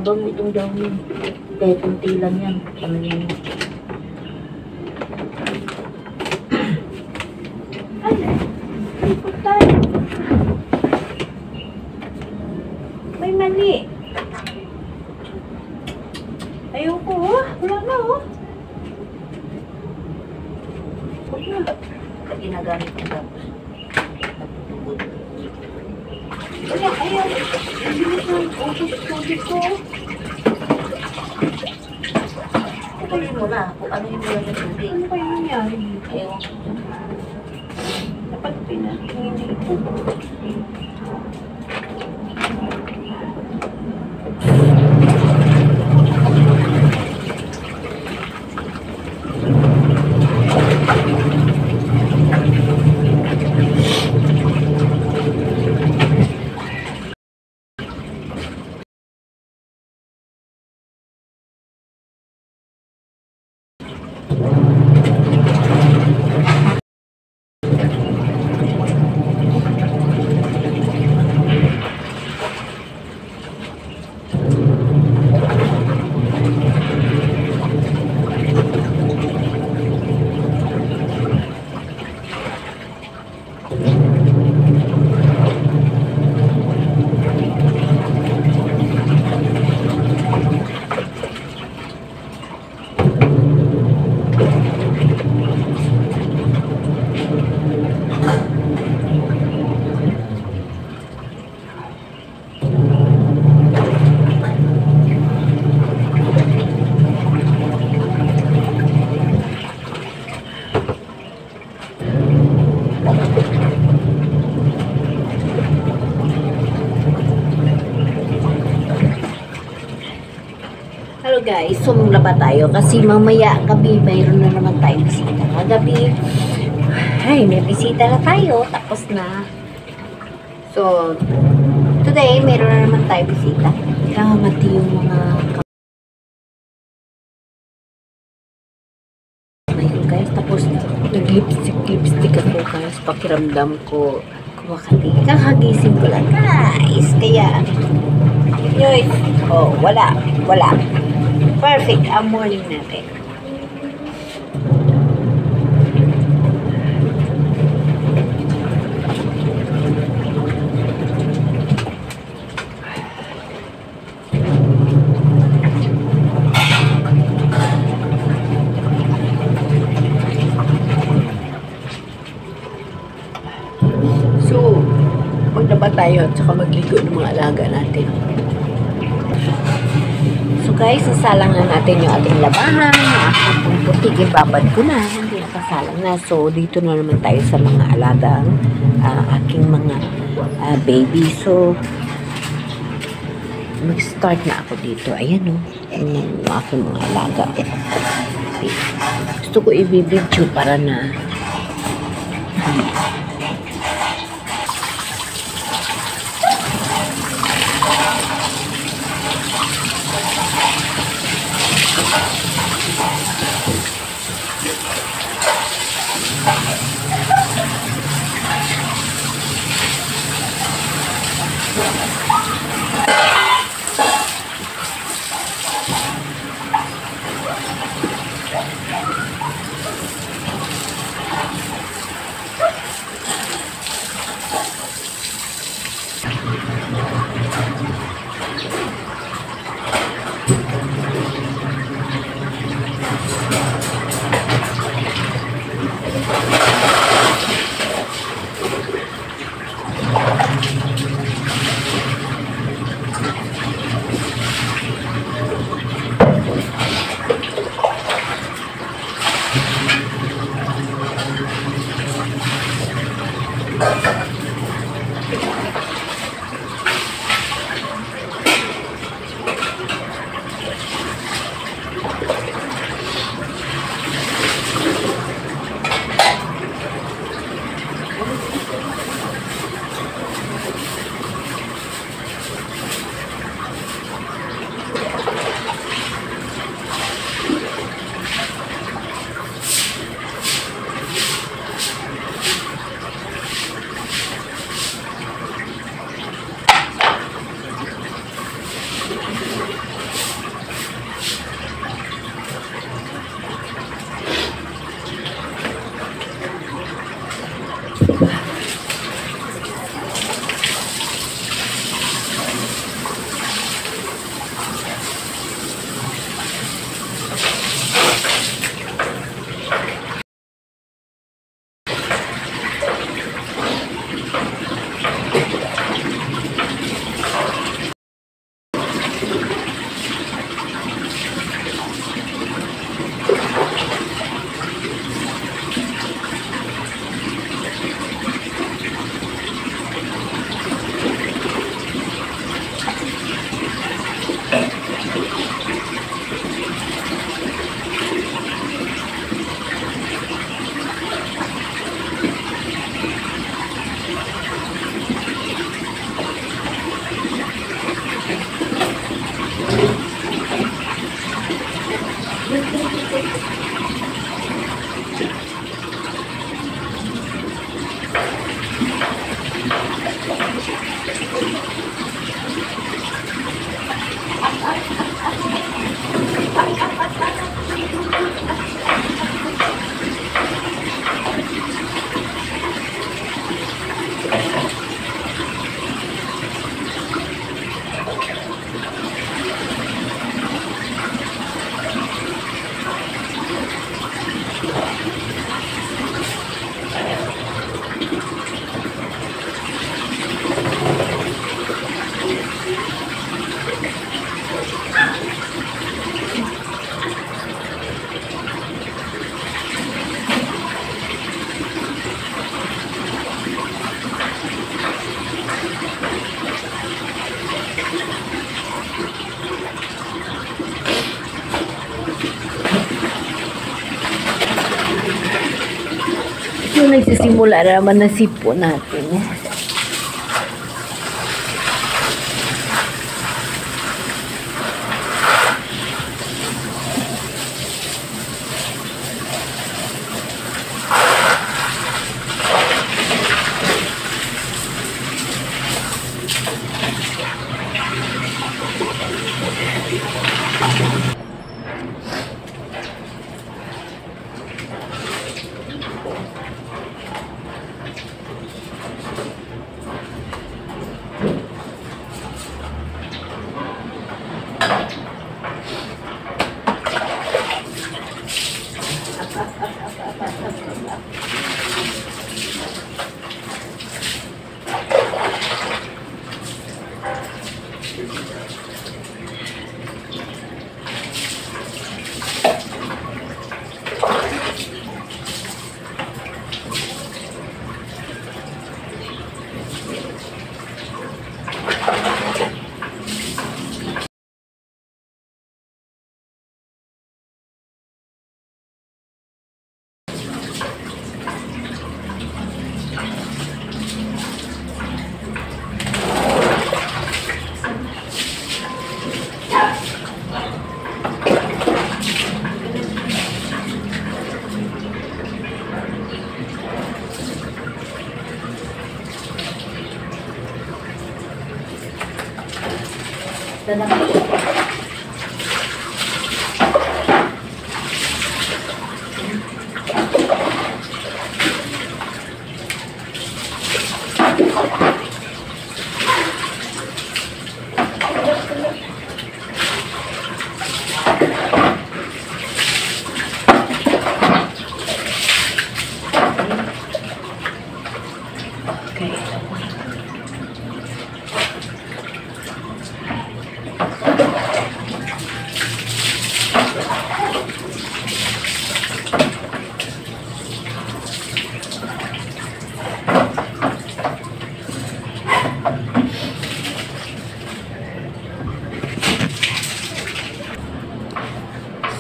mabango itong dahon. Kahit kunti lang yan. Ano yan? Ikot tayo. May mali. Ayoko, oh. Wala na, oh. Huwag na. Pag ginagamit ko tapos. Natutugod. Wala, ayaw. Ang bilis ng utos ko. Tutuloyin mo na kung ano yung mula ng tubig. Ano kayo nangyari dito? Ayaw. Dapat pinatingin dito. Hello guys, sumulaba tayo kasi mamaya gabi mayroon na naman tayo bisita. Gabi, ay may bisita na tayo, tapos na. So, today mayroon na naman tayo bisita. Kamati yung mga ayun guys, tapos nag-lipstick ako guys, pakiramdam ko kumakati. Kakagising ko lang guys, kaya yun, oh, wala. Perfect ang morning natin. So, maglaba tayo at saka magligo ng mga alaga natin. So guys, sasalang na natin yung ating labahan. Yung putik, ibabad ko na. Hindi nakasalang na. So, dito na naman tayo sa mga alagang aking mga baby. So, mag-start na ako dito. Ayan o. Yung aking mga alaga. Gusto ko i-video para na So, nagsisimula na naman na sipo natin.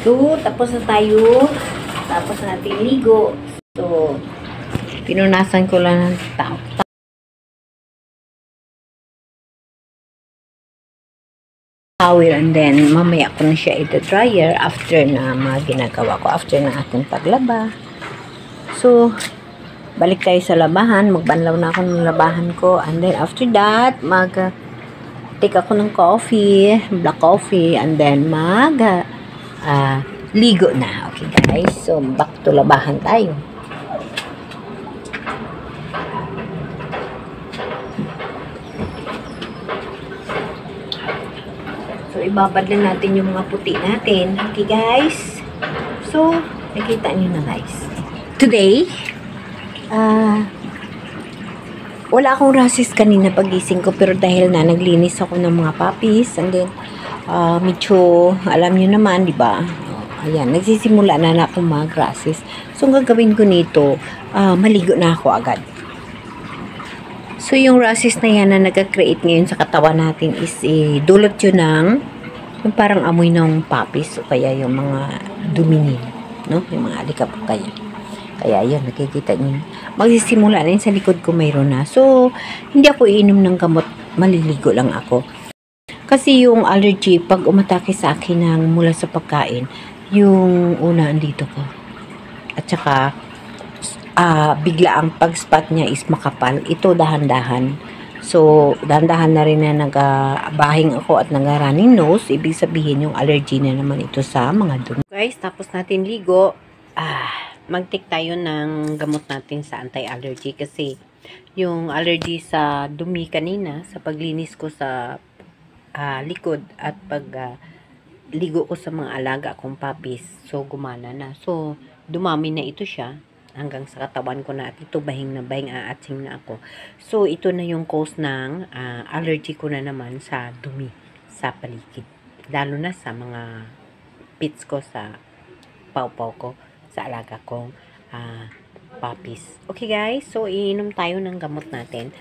So, tapos na tayo. Tapos natin ligo. So, pinunasan ko lang ng towel and then mamaya ko na siya ito-dryer after na mga ginagawa ko, after na ating paglaba. So, balik tayo sa labahan. Magbanlaw na ako ng labahan ko. And then, after that, take ako ng coffee, black coffee, and then ligo na. Okay, guys. So, back to labahan tayo. So, ibabad lang natin yung mga puti natin. Okay, guys. So, nakita nyo na, guys. Today, wala akong rashes kanina pagising ko, pero dahil na naglinis ako ng mga puppies, and then, medyo, alam nyo naman, di ba? Ayan, nagsisimula na akong mga rashes. So, ang gagawin ko nito, maligo na ako agad. So, yung rashes na yan na nag-create ngayon sa katawan natin is dulot yun ng yung parang amoy ng puppies o kaya yung mga duminin, no? Yung mga alikabok kaya. Kaya yun, nakikita nyo. Magsisimula na yun sa likod ko mayroon na. So, hindi ako iinom ng gamot, maliligo lang ako. Kasi yung allergy, pag umatake sa akin ng mula sa pagkain, yung una andito ko. At saka, bigla ang pag-spot niya is makapal. Ito dahan-dahan. So, dahan-dahan na rin na nagabahing ako at nag-running nose. Ibig sabihin yung allergy na naman ito sa mga dumi. Guys, tapos natin ligo. Mag-take tayo ng gamot natin sa anti-allergy kasi yung allergy sa dumi kanina, sa paglinis ko sa likod at pag ligo ko sa mga alaga kong puppies. So, gumana na. So, dumami na ito siya hanggang sa katawan ko na at ito bahing na bahing aatsing na ako. So, ito na yung cause ng allergy ko na naman sa dumi sa paligid. Lalo na sa mga pits ko, sa pawpaw ko, sa alaga kong puppies. Okay guys, so iinom tayo ng gamot natin.